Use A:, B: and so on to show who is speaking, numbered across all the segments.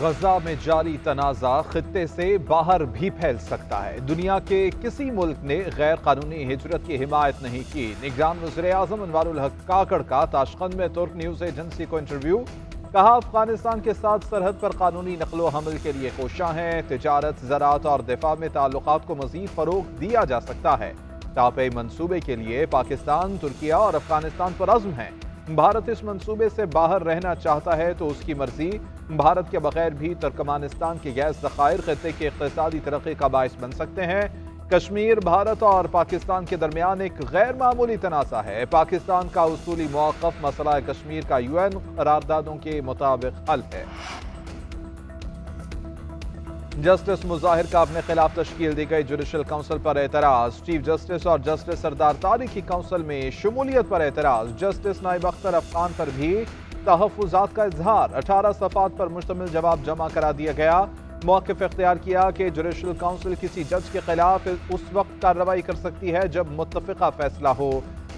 A: गजा में जारी तनाज़ा खित्ते से बाहर भी फैल सकता है। दुनिया के किसी मुल्क ने गैर कानूनी हिजरत की हिमायत नहीं की। निगरान वज़ीर-ए-आज़म अनवारुल हक काकड़ का ताशकंद में तुर्क न्यूज़ एजेंसी को इंटरव्यू। कहा, अफगानिस्तान के साथ सरहद पर कानूनी नकलो हमल के लिए कोशां हैं। तिजारत, ज़राअत और दिफा में ताल्लुकात को मज़ीद फ़रोग़ दिया जा सकता है। तापे मंसूबे के लिए पाकिस्तान, तुर्किया और अफगानिस्तान पर अज़्म है। भारत इस मंसूबे से बाहर रहना चाहता है तो उसकी मर्जी। भारत के बगैर भी तुर्कमानिस्तान के गैस ज़खायर खित्ते की इक़्तिसादी तरक्की का बाइस बन सकते हैं। कश्मीर भारत और पाकिस्तान के दरमियान एक गैर मामूली तनाज़ा है। पाकिस्तान का उसूली मौक़िफ़ मसला कश्मीर का UN करारदादों के मुताबिक हल है। जस्टिस मुज़ाहिर का अपने खिलाफ तश्कील दी गई जुडिशल काउंसिल पर एतराज़। चीफ जस्टिस और जस्टिस सरदार तारिक की काउंसिल में शमूलियत पर एतराज़। जस्टिस नाइब अख्तर अफगान पर भी तहफ़्फ़ुज़ात का इजहार। 18 सफ़ात पर मुश्तमिल जवाब जमा करा दिया गया। मौक़िफ़ इख्तियार किया कि जुडिशल काउंसिल किसी जज के खिलाफ उस वक्त कार्रवाई कर सकती है जब मुत्तफ़िक़ा फैसला हो।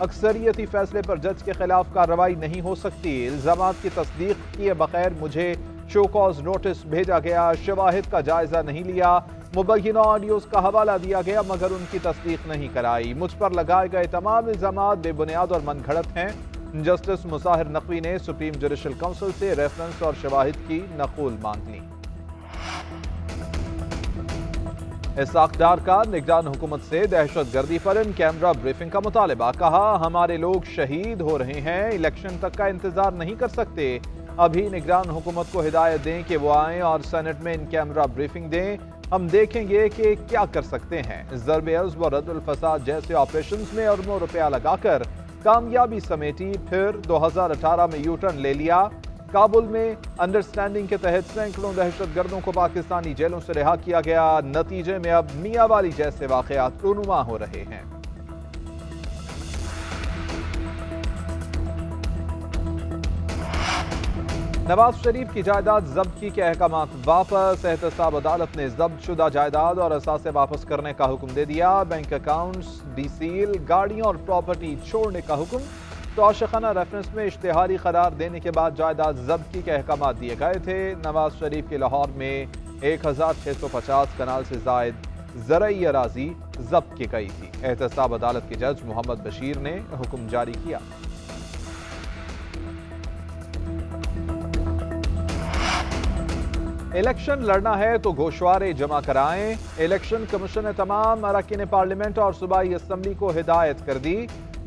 A: अक्सरियती फैसले पर जज के खिलाफ कार्रवाई नहीं हो सकती। इल्ज़ामात की तस्दीक किए बगैर मुझे शो कॉज नोटिस भेजा गया। शवाहिद का जायजा नहीं लिया। मुबय्यना ऑडियोज का हवाला दिया गया मगर उनकी तस्दीक नहीं कराई। मुझ पर लगाए गए तमाम इल्जामात बेबुनियाद और मनगढ़ंत हैं। जस्टिस मुज़ाहिर नकवी ने सुप्रीम जुडिशल काउंसिल से रेफरेंस और शवाहिद की नकूल मांग ली। इसाक़दार का निगरान हुकूमत से दहशत गर्दी पर इन कैमरा ब्रीफिंग का मुतालबा। कहा, हमारे लोग शहीद हो रहे हैं, इलेक्शन तक का इंतजार नहीं कर सकते। अभी निगरान हुकूमत को हिदायत दें कि वो आएँ और सेनेट में इन कैमरा ब्रीफिंग दें। हम देखेंगे कि क्या कर सकते हैं। ज़र्ब-ए-अज़्ब और रद्दुल फसाद जैसे ऑपरेशंस में अरबों रुपया लगाकर कामयाबी समेटी, फिर 2018 में यू टर्न ले लिया। काबुल में अंडरस्टैंडिंग के तहत सैकड़ों दहशतगर्दों को पाकिस्तानी जेलों से रिहा किया गया। नतीजे में अब मियांवाली जैसे वाक़यात रूनुमा हो रहे हैं। नवाज शरीफ की जायदाद जब्त की के अहकामात वापस। एहतसाब अदालत ने जब्त शुदा जायदाद और असासे वापस करने का हुक्म दे दिया। बैंक अकाउंट्स डीसील, गाड़ियों और प्रॉपर्टी छोड़ने का हुक्म। तो आशिकाना रेफरेंस में इश्तिहारी करार देने के बाद जायदाद जब्त की के अहकामात दिए गए थे। नवाज शरीफ के लाहौर में 1650 कनाल से जायद ज़रई अराजी जब्त की गई थी। एहतसाब अदालत के जज मोहम्मद बशीर ने हुक्म जारी किया। इलेक्शन लड़ना है तो गोशवारे जमा कराएं। इलेक्शन कमीशन ने तमाम अरकान पार्लियामेंट और सूबाई असम्बली को हिदायत कर दी।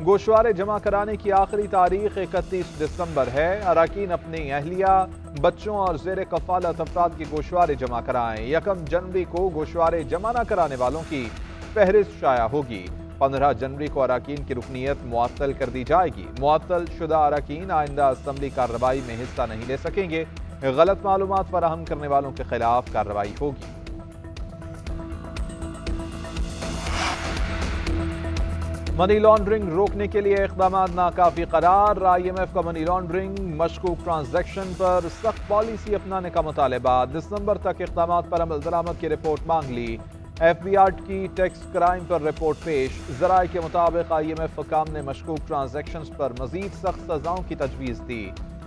A: गोशवारे जमा कराने की आखिरी तारीख 31 दिसंबर है। अरकान अपनी अहलिया, बच्चों और जेर कफालत अफराद की गोशवारे जमा कराएं। 1 जनवरी को गोशवारे जमा न कराने वालों की फहरिस्त शाया होगी। 15 जनवरी को अरकान की रुकनीत मुअत्तल कर दी जाएगी। मुअत्तल शुदा अरकान आइंदा असम्बली कार्रवाई में हिस्सा नहीं ले सकेंगे। गलत मालूमात फराहम करने वालों के खिलाफ कार्रवाई होगी। मनी लॉन्ड्रिंग रोकने के लिए इक़दाम नाकाफी करार। IMF का मनी लॉन्ड्रिंग मशकूक ट्रांजैक्शन पर सख्त पॉलिसी अपनाने का मुतालबा। दिसंबर तक इक़दाम पर अमल दरामद की रिपोर्ट मांग ली। FBI की टैक्स क्राइम पर रिपोर्ट पेश। ज़राए के मुताबिक IMF हुकाम ने मशकूक ट्रांजैक्शन पर मजीद सख्त सजाओं की तजवीज़ दी।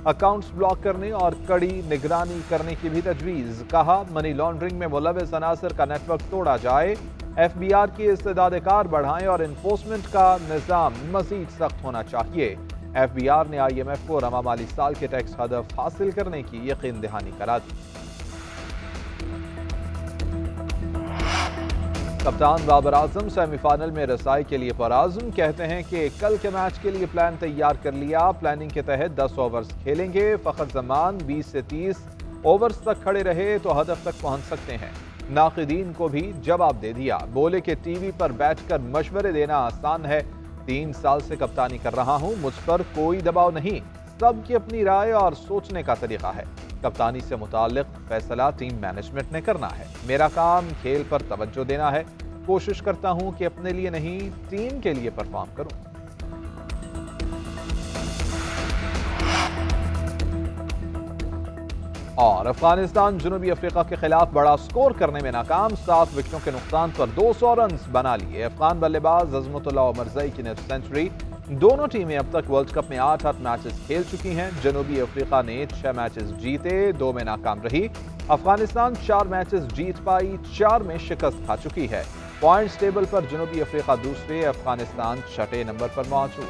A: अकाउंट्स ब्लॉक करने और कड़ी निगरानी करने की भी तजवीज़। कहा, मनी लॉन्ड्रिंग में मुलविस अनासर का नेटवर्क तोड़ा जाए। FBR की इस्तेदाद कार बढ़ाएं और इन्फोर्समेंट का निज़ाम मजीद सख्त होना चाहिए। FBR ने IMF को रवा माली साल के टैक्स हदफ हासिल करने की यकीन दहानी करा दी। कप्तान बाबर आजम सेमीफाइनल में रसाई के लिए पराज़म। कहते हैं कि कल के मैच के लिए प्लान तैयार कर लिया। प्लानिंग के तहत 10 ओवर्स खेलेंगे। फ़खर जमान 20 से 30 ओवर्स तक खड़े रहे तो हदफ तक पहुंच सकते हैं। नाक़िदीन को भी जवाब दे दिया। बोले कि टीवी पर बैठकर मशवरे देना आसान है। 3 साल से कप्तानी कर रहा हूं, मुझ पर कोई दबाव नहीं। सबकी अपनी राय और सोचने का तरीका है। कप्तानी से मुताल्लिक फैसला टीम मैनेजमेंट ने करना है। मेरा काम खेल पर तवज्जो देना है। कोशिश करता हूं कि अपने लिए नहीं, टीम के लिए परफॉर्म करूं। और अफगानिस्तान जनूबी अफ्रीका के खिलाफ बड़ा स्कोर करने में नाकाम। 7 विकेटों के नुकसान पर 200 रन बना लिए। अफगान बल्लेबाज अजमतुल्लाह उमरज़ई की नेट सेंचुरी दोनों टीमें अब तक वर्ल्ड कप में 8 मैचेस खेल चुकी हैं। जनूबी अफ्रीका ने 6 मैचेस जीते, 2 में नाकाम रही। अफगानिस्तान 4 मैचेस जीत पाई, 4 में शिकस्त खा चुकी है। पॉइंट्स टेबल पर जनूबी अफ्रीका दूसरे, अफगानिस्तान छठे नंबर पर मौजूद।